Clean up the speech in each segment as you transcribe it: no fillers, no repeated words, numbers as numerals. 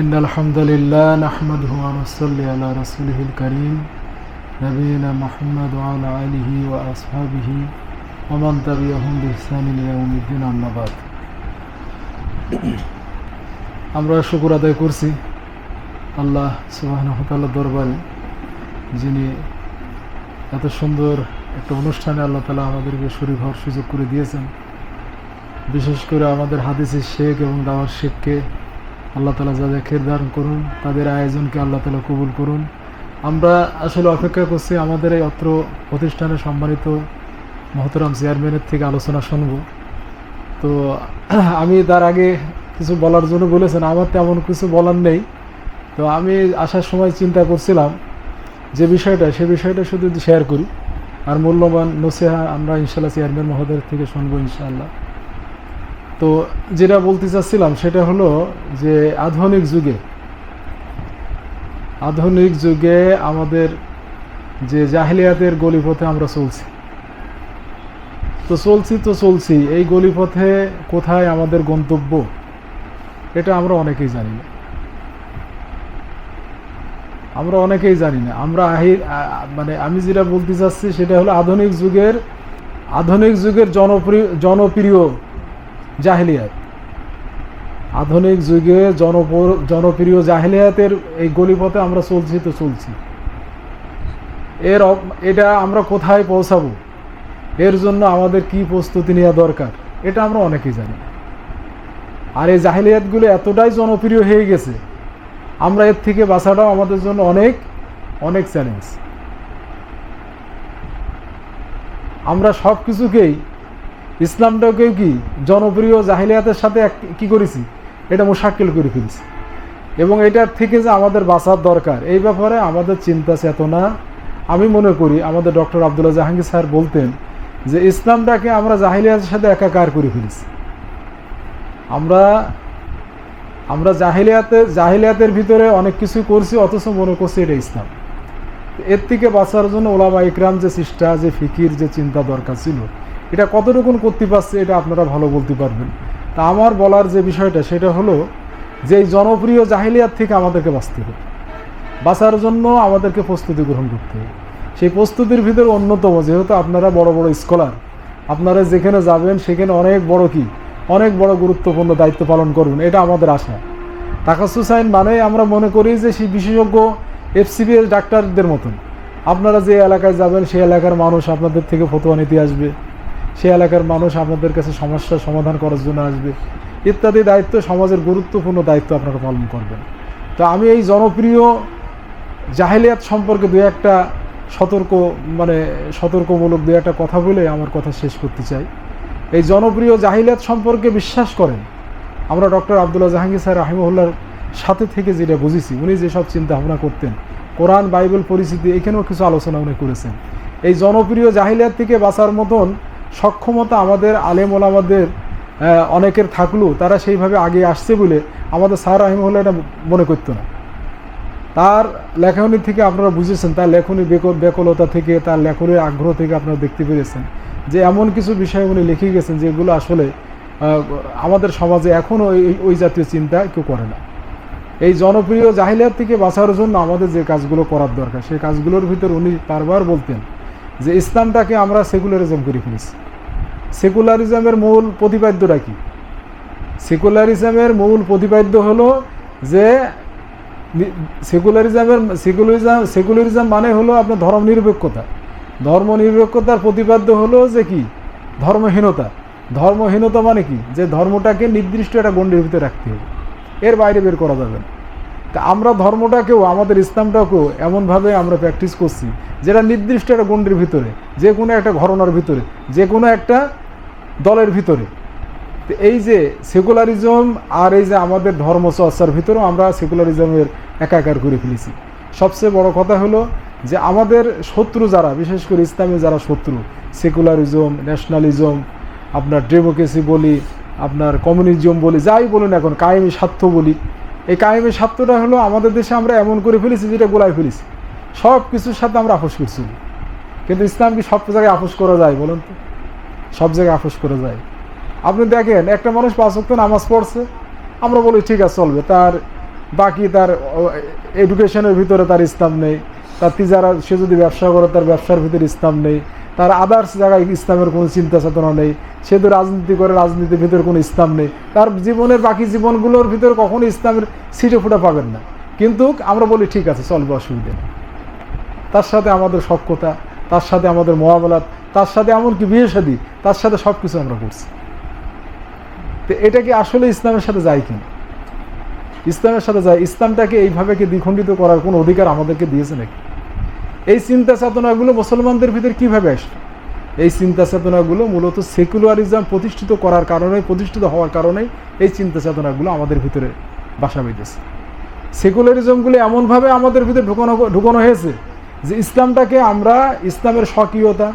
إن الحمد لله نحمده ونصلي على رسوله الكريم نبينا محمد وعلى آله وأصحابه ومن تبعهم بإحسان إلى يوم الدين أما بعد আমরা শুকর আদায় করছি আল্লাহ সুবহানাহু ওয়া তাআলার দরবারে, যিনি এত সুন্দর একটা অনুষ্ঠানে আল্লাহ তাআলা আমাদেরকে শরীক হওয়ার সুযোগ করে দিয়েছেন। বিশেষ করে আমাদের হাদিসের শেখ এবং দাওয়ার শেখকে আল্লাহ তাআলা যাদের খের দান করুন, তাদের আয়োজনকে আল্লাহ তাআলা কবুল করুন। আমরা আসলে অপেক্ষা করছি আমাদের এই অত্র প্রতিষ্ঠানের সম্মানিত মহতরম চেয়ারম্যানের থেকে আলোচনা শুনব। তো আমি তার আগে কিছু বলার জন্য বলেছেন, আমার তেমন কিছু বলার নেই। তো আমি আসার সময় চিন্তা করছিলাম যে সে বিষয়টা শুধু শেয়ার করি, আর মূল্যবান নসিহা আমরা ইনশাআল্লাহ চেয়ারম্যান মহোদয়ের থেকে শুনবো ইনশাআল্লাহ। তো যেটা বলতে চাচ্ছিলাম সেটা হলো যে আধুনিক যুগে আমাদের যে জাহিলিয়াতের গলিপথে আমরা চলছি, এই গলিপথে কোথায় আমাদের গন্তব্য এটা আমরা অনেকেই জানি না। আমি যেটা বলতে চাচ্ছি সেটা হলো আধুনিক যুগের জনপ্রিয় জাহিলিয়াত, আধুনিক যুগে জনপ্রিয় জাহিলিয়াতের এই গলিপথে আমরা চলছি। এটা আমরা কোথায় পৌঁছাবো, এর জন্য আমাদের কি প্রস্তুতি নেওয়া দরকার এটা আমরা অনেকেই জানি। আর এই জাহিলিয়াতগুলো এতটাই জনপ্রিয় হয়ে গেছে, আমরা এর থেকে বাঁচাটাও আমাদের জন্য অনেক অনেক চ্যালেঞ্জ। আমরা সব কিছুকেই, ইসলামটাকেও কি জনপ্রিয় জাহিলিয়াতের সাথে কি করেছি, এটা মুশাক্কিল করে ফেলেছি। এবং এটার থেকে যে আমাদের বাঁচার দরকার এই ব্যাপারে আমাদের চিন্তা চেতনা, আমি মনে করি আমাদের ডক্টর আব্দুল্লাহ জাহাঙ্গীর স্যার বলতেন যে ইসলামটাকে আমরা জাহিলিয়াতের সাথে একাকার করে ফেলেছি। আমরা জাহিলিয়াতের ভিতরে অনেক কিছু করছি, অথচ মনে করছি এটা ইসলাম। এর থেকে বাঁচার জন্য ওলামা ইকরাম যে চেষ্টা, যে ফিকির, যে চিন্তা দরকার ছিল, এটা কতটুকুন করতে পারছে এটা আপনারা ভালো বলতে পারবেন। তা আমার বলার যে বিষয়টা সেটা হলো যে এই জনপ্রিয় জাহিলিয়াত থেকে আমাদেরকে বাঁচতে হবে, বাঁচার জন্য আমাদেরকে প্রস্তুতি গ্রহণ করতে হবে। সেই প্রস্তুতির ভিতরে অন্যতম, যেহেতু আপনারা বড় বড় স্কলার, আপনারা যেখানে যাবেন সেখানে অনেক বড় গুরুত্বপূর্ণ দায়িত্ব পালন করবেন, এটা আমাদের আশা। তাকাসুস আইন মানে আমরা মনে করি যে সেই বিশেষজ্ঞ FCPS ডাক্তারদের মতন আপনারা যে এলাকায় যাবেন সেই এলাকার মানুষ আপনাদের থেকে ফতোয়া নিতে আসবে, সেই এলাকার মানুষ আপনাদের কাছে সমস্যার সমাধান করার জন্য আসবে, ইত্যাদি দায়িত্ব, সমাজের গুরুত্বপূর্ণ দায়িত্ব আপনারা পালন করবেন। তো আমি এই জনপ্রিয় জাহিলিয়াত সম্পর্কে সতর্কমূলক দু একটা কথা বলে আমার কথা শেষ করতে চাই। এই জনপ্রিয় জাহিলিয়াত সম্পর্কে বিশ্বাস করেন, আমরা ডক্টর আব্দুল্লাহ জাহাঙ্গীর স্যার রাহিমাহুল্লাহর সাথে থেকে যেটা বুঝেছি, উনি যেসব চিন্তা ভাবনা করতেন, কোরআন বাইবেল পরিস্থিতি, এখানেও কিছু আলোচনা উনি করেছেন। এই জনপ্রিয় জাহিলিয়াত থেকে বাঁচার মতন সক্ষমতা আমাদের আলেম ওলামাদের অনেকের থাকলেও তারা সেইভাবে আগে আসছে বলে আমাদের স্যার রাহিমাহুল্লাহ এটা মনে করতো না। তার লেখনী থেকে আপনারা বুঝেছেন, তার লেখনী বেকলতা থেকে, তার লেখনের আগ্রহ থেকে আপনারা দেখতে পেরেছেন যে এমন কিছু বিষয় উনি লিখে গেছেন যেগুলো আসলে আমাদের সমাজে এখনও ওই জাতীয় চিন্তা কেউ করে না। এই জনপ্রিয় জাহিলিয়াত থেকে বাঁচার জন্য আমাদের যে কাজগুলো করার দরকার, সেই কাজগুলোর ভিতর উনি বারবার বলতেন যে ইসলামটাকে আমরা সেকুলারিজম করে ফেলেছি। সেকুলারিজমের মূল প্রতিপাদ্যটা কি? সেকুলারিজমের মূল প্রতিপাদ্য হলো যে সেকুলারিজম মানে হলো আপনার ধর্মনিরপেক্ষতার প্রতিপাদ্য হলো যে কি? ধর্মহীনতা মানে কি? যে ধর্মটাকে নির্দিষ্ট একটা গণ্ডির ভিতরে রাখতে হবে, এর বাইরে বের করা যাবে না। তা আমরা ধর্মটাকেও, আমাদের ইসলামটাকেও এমনভাবে আমরা প্র্যাকটিস করছি যেটা নির্দিষ্ট একটা গণ্ডির ভিতরে, যে কোনো একটা ঘরানার ভিতরে, যে কোনো একটা দলের ভিতরে। তো এই যে সেকুলারিজম আর এই যে আমাদের ধর্মচর্চার ভিতরেও আমরা সেকুলারিজমের একাকার করে ফেলেছি। সবচেয়ে বড় কথা হলো যে আমাদের শত্রু যারা, বিশেষ করে ইসলামের যারা শত্রু, সেকুলারিজম, ন্যাশনালিজম, আপনার ডেমোক্রেসি বলি, আপনার কমিউনিজম বলি, যাই বলুন এখন, কায়েমি স্বার্থ বলি, এই কায়েমি স্বার্থটা হলো আমাদের দেশে আমরা এমন করে ফেলেছি যেটা গোলায় ফেলেছি, সব কিছুর সাথে আমরা আপোষ করছি। কিন্তু ইসলাম কি সব জায়গায় আপোষ করা যায় বলুন তো? সব জায়গায় আপোষ করা যায়? আপনি দেখেন একটা মানুষ 5 ওয়াক্ত নামাজ পড়ছে, আমরা বলি ঠিক আছে চলবে, তার বাকি তার এডুকেশনের ভিতরে তার ইসলাম নেই, তার তিজারা সে যদি ব্যবসা করে তার ব্যবসার ভিতরে ইসলাম নেই, তার আদার্স জায়গায় ইসলামের কোনো চিন্তা চেতনা নেই, সে তো রাজনীতি করে রাজনীতির ভিতরে কোনো ইসলাম নেই, তার জীবনের বাকি জীবনগুলোর ভিতরে কখনো ইসলামের ছিটে ফুটা পাবেন না। কিন্তু আমরা বলি ঠিক আছে চলবে, অসুবিধা নেই। তার সাথে আমাদের সখ্যতা, তার সাথে আমাদের মোয়াবলাত, তার সাথে এমনকি বিয়ে শাদী, তার সাথে সব কিছু আমরা করছি। তো এটা কি আসলে ইসলামের সাথে যায় কিনা? ইসলামের সাথে যায়? ইসলামটাকে এইভাবে কি দ্বিখণ্ডিত করার কোনো অধিকার আমাদেরকে দিয়েছে নাকি? এই চিন্তা চেতনাগুলো মুসলমানদের ভিতরে কিভাবে আসলো? এই চিন্তা চেতনাগুলো মূলত সেকুলারিজম প্রতিষ্ঠিত করার কারণে, প্রতিষ্ঠিত হওয়ার কারণেই এই চিন্তা চেতনাগুলো আমাদের ভিতরে বাসা বেঁধেছে। সেকুলারিজমগুলো এমনভাবে আমাদের ভিতরে ঢুকানো হয়েছে যে ইসলামটাকে আমরা, ইসলামের স্বকীয়তা,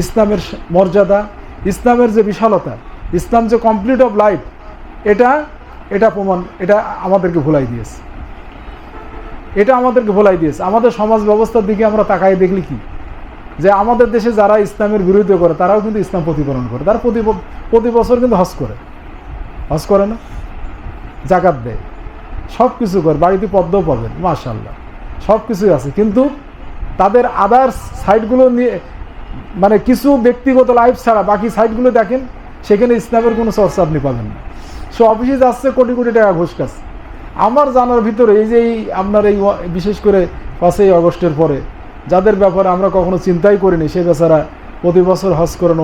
ইসলামের মর্যাদা, ইসলামের যে বিশালতা, ইসলাম যে কমপ্লিট অফ লাইফ, এটা প্রমাণ, এটা আমাদেরকে ভুলাই দিয়েছে। আমাদের সমাজ ব্যবস্থার দিকে আমরা তাকাই দেখলি কি, যে আমাদের দেশে যারা ইসলামের বিরোধিতা করে তারাও কিন্তু ইসলাম প্রতিপালন করে। তারা প্রতি বছর কিন্তু হজ করে না, জাকাত দেয়, সব কিছু করে, বাড়িতে পদ্মও পাবেন, মাশাআল্লাহ, সব কিছুই আছে। কিন্তু তাদের আদার্স সাইডগুলো নিয়ে, মানে কিছু ব্যক্তিগত লাইফ ছাড়া বাকি সাইডগুলো দেখেন, সেখানে ইসলামের কোনো চর্চা আপনি পাবেন না। সে অফিসে যাচ্ছে, কোটি কোটি টাকা ঘুষ খাচ্ছে। আমার জানার ভিতরে এই যে আপনার এই বিশেষ করে 5ই আগস্টের পরে যাদের ব্যাপারে আমরা কখনো চিন্তাই করিনি, সে বেচারা প্রতি বছর হজ করেন,